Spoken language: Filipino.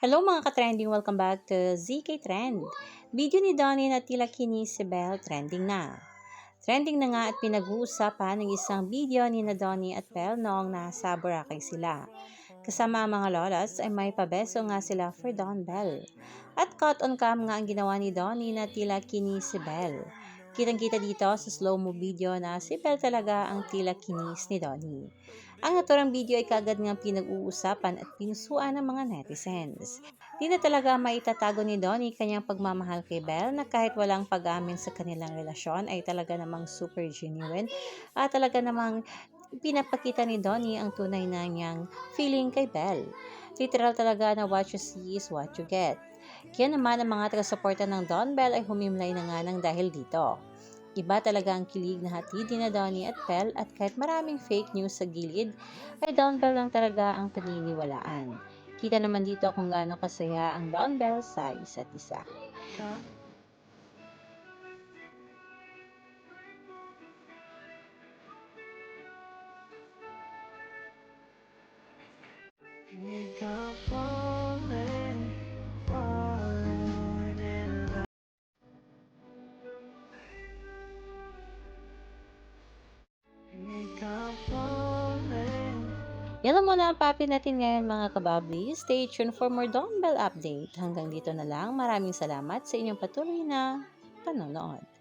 Hello mga ka-trending! Welcome back to ZK Trend. Video ni Donnie na tila kinis si Belle trending na. Trending na nga at pinag-uusapan ng isang video ni na Donnie at Belle noong nasa Boracay sila. Kasama ang mga lolas ay may pabeso nga sila for Don Belle. At caught on cam nga ang ginawa ni Donnie na tila kinis si Belle. Kitang-kita dito sa slow-mo video na si Belle talaga ang tila kinis ni Donnie. Ang naturang video ay kagad nga pinag-uusapan at pinusuan ng mga netizens. Di na talaga maitatago ni Donnie kanyang pagmamahal kay Belle na kahit walang pag-amin sa kanilang relasyon ay talaga namang super genuine at talaga namang pinapakita ni Donnie ang tunay na niyang feeling kay Belle. Literal talaga na what you see is what you get. Kaya naman ang mga taga-suporta ng Don Belle ay humimlay na nga ng dahil dito. Iba talaga ang kilig na hatid ni na Donnie at Belle at kahit maraming fake news sa gilid, ay Don Belle lang talaga ang paniniwalaan. Kita naman dito kung gaano kasaya ang Don Belle sa isa't isa. Yan lang muna ang papi natin ngayon mga kababli. Stay tuned for more Don Belle update. Hanggang dito na lang. Maraming salamat sa inyong patuloy na panonood.